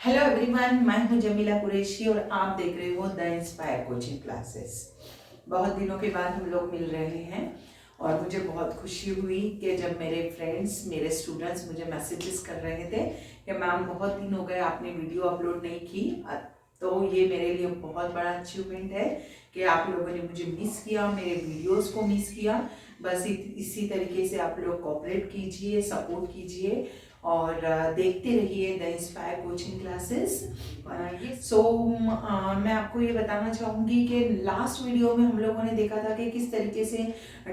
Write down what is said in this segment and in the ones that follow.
Hello everyone, मैं हूं जमीला कुरैशी और आप देख रहे हो द इंस्पायर कोचिंग क्लासेस। बहुत दिनों के बाद हम लोग मिल रहे हैं और मुझे बहुत खुशी हुई कि जब मेरे फ्रेंड्स, मेरे स्टूडेंट्स मुझे मैसेजेस कर रहे थे कि मैम बहुत दिन हो गए आपने वीडियो अपलोड नहीं की। तो ये मेरे लिए बहुत बड़ा अचीवमेंट है कि आप लोगों ने मुझे मिस किया, मेरे वीडियोस को मिस किया। बस इसी तरीके से आप लोग कोऑपरेट कीजिए, सपोर्ट कीजिए और देखते रहिए द इंस्पायर कोचिंग क्लासेस। मैं आपको ये बताना चाहूँगी कि लास्ट वीडियो में हम लोगों ने देखा था कि किस तरीके से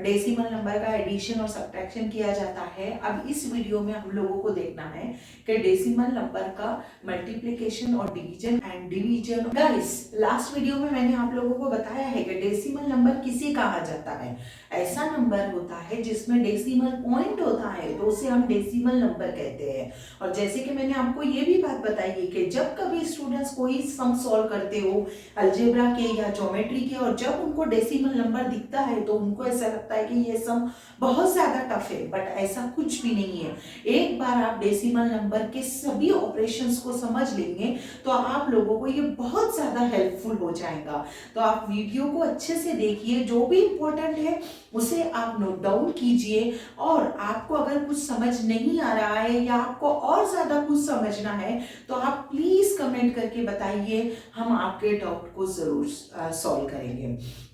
डेसिमल नंबर का एडिशन और सब्ट्रैक्शन किया जाता है। अब इस वीडियो में हम लोगों को देखना है कि डेसिमल नंबर का मल्टीप्लिकेशन और division and division. Guys, last video में मैंने आप लोगों को बताया है कि डेसिमल नंबर किसे कहा जाता है। ऐसा नंबर होता है जिसमें डेसिमल पॉइंट होता है तो उसे हम डेसिमल नंबर कहते हैं। और जैसे कि मैंने आपको ये भी बात बताई है कि जब कभी स्टूडेंट्स कोई सम सॉल्व करते हो अलजेब्रा के या ज्योमेट्री के और जब उनको डेसिमल नंबर दिखता है तो उनको ऐसा लगता है कि ये सम बहुत ज्यादा टफ है, बट ऐसा कुछ भी नहीं है। एक बार आप डेसिमल नंबर के सभी ऑपरेशंस को समझ लेंगे तो आप लोगों को ये बहुत ज्यादा हेल्पफुल हो जाएगा। तो आप वीडियो को अच्छे से देखिए, जो भी इंपॉर्टेंट है उसे आप नोट डाउन कीजिए। और आपको अगर कुछ समझ नहीं आ रहा है या आपको और ज्यादा कुछ समझना है तो आप प्लीज कमेंट करके बताइए, हम आपके डाउट को जरूर सॉल्व करेंगे।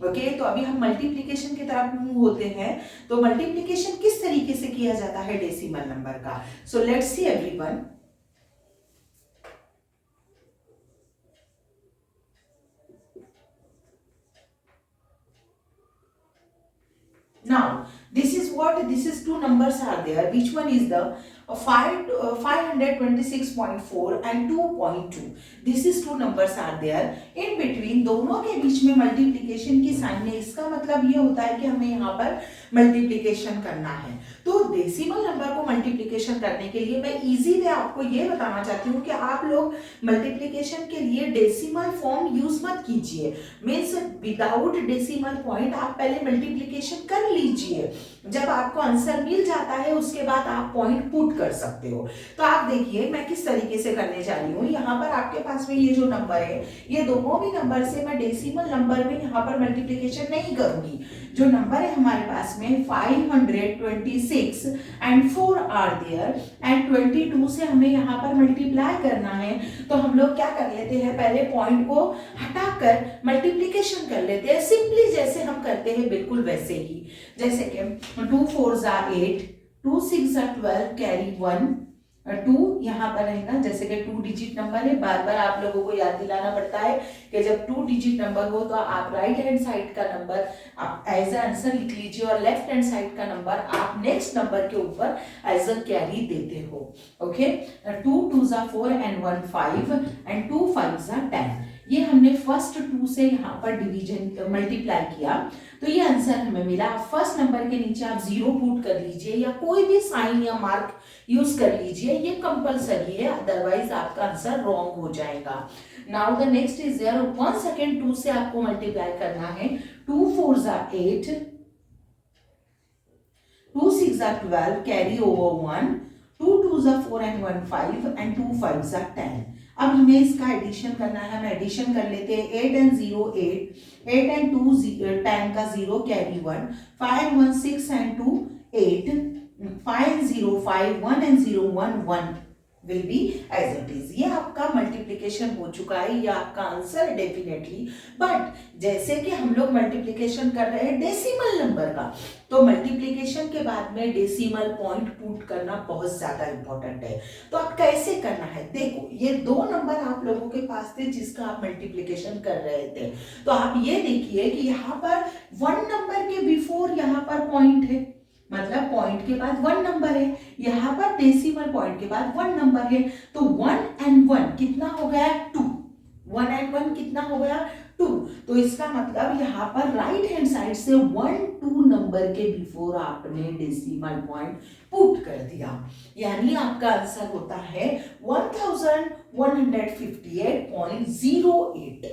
ओके, तो अभी हम मल्टीप्लिकेशन की तरफ मूव होते हैं। तो मल्टीप्लिकेशन किस तरीके से किया जाता है डेसिमल नंबर का। So let's see everyone. Now, this is two numbers are there. Which one is the 526.4 and 2.2. This is two numbers are there. In between दोनों के बीच में मल्टीप्लिकेशन की साइन है। इसका मतलब ये होता है कि हमें यहाँ पर मल्टीप्लिकेशन करना है। तो डेसिमल नंबर को मल्टीप्लिकेशन करने के लिए मैं इजी वे आपको ये बताना चाहती हूँ कि आप लोग मल्टीप्लिकेशन के लिए डेसिमल फॉर्म यूज मत कीजिए। मीन्स विदाउट डेसिमल पॉइंट आप पहले मल्टीप्लिकेशन कर लीजिए। जब आपको आंसर मिल जाता है उसके बाद आप पॉइंट पुट कर सकते हो। तो आप देखिए मैं किस तरीके से करने जा रही हूँ। यहाँ पर आपके पास में ये जो नंबर है, ये दोनों भी नंबर से मैं डेसिमल नंबर में यहाँ पर मल्टीप्लिकेशन नहीं करूंगी। जो नंबर है हमारे पास में 526 एंड 4 आर देयर एंड 22 से हमें यहाँ पर मल्टीप्लाई करना है। तो हम लोग क्या कर लेते हैं, पहले पॉइंट को हटाकर मल्टीप्लिकेशन कर लेते हैं। सिंपली जैसे हम करते हैं बिल्कुल वैसे ही। जैसे कि 2 4 8, 2 6 12 कैरी 1, 2 यहाँ पर है ना, जैसे कि 2 डिजिट नंबर है। बार बार आप लोगों को याद दिलाना पड़ता है कि जब 2 डिजिट नंबर हो तो आप राइट हैंड साइड का नंबर आप एज आंसर लिख लीजिए और लेफ्ट हैंड साइड का नंबर आप नेक्स्ट नंबर के ऊपर एज अ कैरी देते हो। Okay, 2 2 4 and 1 5 and 2 5 10। ये हमने फर्स्ट 2 से यहाँ पर डिवीजन मल्टीप्लाई किया तो ये आंसर हमें मिला। फर्स्ट नंबर के नीचे आप 0 पुट कर लीजिए या कोई भी साइन या मार्क यूज कर लीजिए, ये कंपलसरी है, अदरवाइज आपका आंसर रॉन्ग हो जाएगा। Now the next is there 1 second 2 से आपको मल्टीप्लाई करना है। 2 4 8, 2 6 12 कैरी ओवर 1, 2 2 4 एंड 1 5 एंड 2 5 10। अब हमें इसका एडिशन करना है। हम एडिशन कर लेते हैं। 8 एंड 0 8, 8 एंड 2 10 का 0 carry 1, 5 1 6 and 2 8, 5 0 5 1 and 0 1 1 will be as it is. ये आपका मल्टीप्लिकेशन हो चुका है, ये आपका आंसर है डेफिनेटली। बट जैसे कि हम लोग मल्टीप्लिकेशन कर रहे हैं डेसिमल नंबर का, तो मल्टीप्लिकेशन के बाद में डेसिमल पॉइंट पुट करना बहुत ज्यादा इंपॉर्टेंट है। तो आप कैसे करना है, देखो ये दो नंबर आप लोगों के पास थे जिसका आप मल्टीप्लिकेशन कर रहे थे। तो आप ये देखिए कि यहाँ पर 1 नंबर के बिफोर यहाँ पर पॉइंट है, मतलब पॉइंट के बाद 1 नंबर है। यहाँ पर डेसिमल पॉइंट के बाद 1 नंबर है। तो 1 एंड 1 कितना हो गया, 2। 1 एंड 1 कितना हो गया, 2। तो इसका मतलब यहाँ पर राइट हैंड साइड से 1 2 नंबर के बिफोर आपने डेसिमल पॉइंट पुट कर दिया, यानी आपका आंसर होता है 1158.08।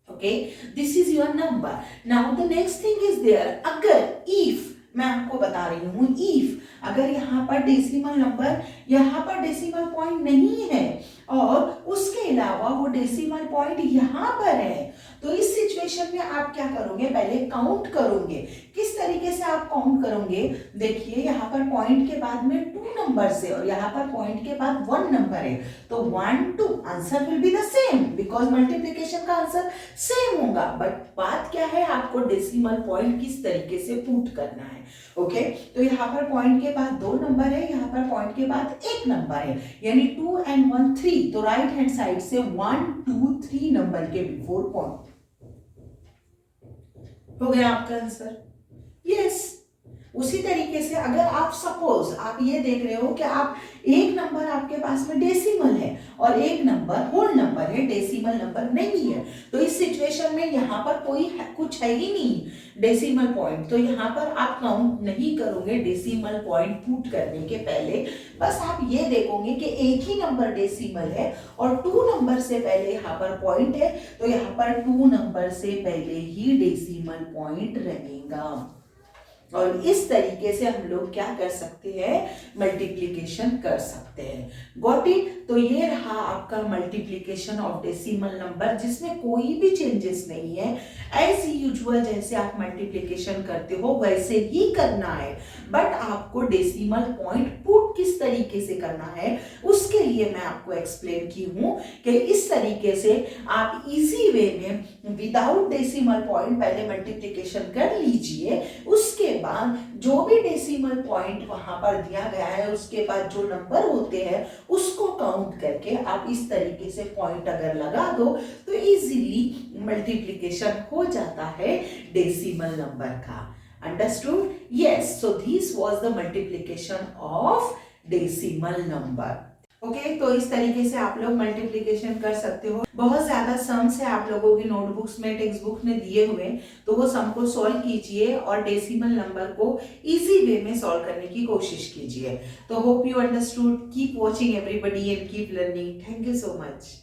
Okay, this is your number. Now the next thing is there, अगर if मैं आपको बता रही हूँ इफ अगर यहाँ पर डेसिमल नंबर, यहाँ पर डेसिमल पॉइंट नहीं है और उसके अलावा वो डेसिमल पॉइंट यहाँ पर है, तो इस सिचुएशन में आप क्या करोगे, पहले काउंट करोगे। किस तरीके से आप काउंट करोगे, देखिए यहाँ पर पॉइंट के बाद में 2 नंबर है और यहाँ पर पॉइंट के बाद 1 नंबर है, तो 1 2 answer will be the same because multiplication का आंसर सेम होगा। बट बात क्या है, आपको डेसिमल पॉइंट किस तरीके से पुट करना है। ओके तो यहाँ पर पॉइंट के बाद 2 नंबर है, यहाँ पर पॉइंट के बाद 1 नंबर है, यानी 2 and 1 3, तो राइट हैंड साइड से 1 2 3 नंबर के बिफोर पॉइंट हो गया आपका आंसर। यस उसी तरीके से अगर आप सपोज आप ये देख रहे हो कि आप एक नंबर आपके पास में डेसिमल है और एक नंबर होल नंबर है, डेसिमल नंबर नहीं है, तो इस सिचुएशन में यहाँ पर कोई कुछ है ही नहीं डेसिमल पॉइंट, तो यहाँ पर आप काउंट नहीं करोगे डेसिमल पॉइंट पुट करने के पहले। बस आप ये देखोगे कि एक ही नंबर डेसिमल है और 2 नंबर से पहले यहाँ पर पॉइंट है, तो यहाँ पर 2 नंबर से पहले ही डेसिमल पॉइंट रहेगा। और इस तरीके से हम लोग क्या कर सकते हैं, मल्टीप्लिकेशन कर सकते हैं। Got it. तो ये रहा आपका मल्टीप्लिकेशन ऑफ डेसिमल नंबर, जिसमें कोई भी चेंजेस नहीं है। एज यूजुअल जैसे आप मल्टीप्लिकेशन करते हो वैसे ही करना है, बट आपको डेसिमल पॉइंट पुट किस तरीके से करना है उसके लिए मैं आपको एक्सप्लेन की हूं कि इस तरीके से आप इजी वे में विदाउट डेसिमल पॉइंट पहले मल्टीप्लिकेशन कर लीजिए, उसके बाद जो भी डेसिमल पॉइंट वहां पर दिया गया है उसके बाद जो नंबर होते हैं उसको काउंट करके आप इस तरीके से पॉइंट अगर लगा दो तो इजीली मल्टीप्लिकेशन हो जाता है डेसिमल नंबर का। Understood? Yes, so this was the multiplication of decimal number. Okay तो इस तरीके से आप लोग मल्टीप्लिकेशन कर सकते हो। बहुत ज्यादा सम्स है आप लोगों की नोटबुक्स में, टेक्स्ट बुक में दिए हुए, तो वो सम को सॉल्व कीजिए और डेसिमल नंबर को इजी वे में सॉल्व करने की कोशिश कीजिए। तो hope you understood. Keep watching everybody and keep learning. Thank you so much.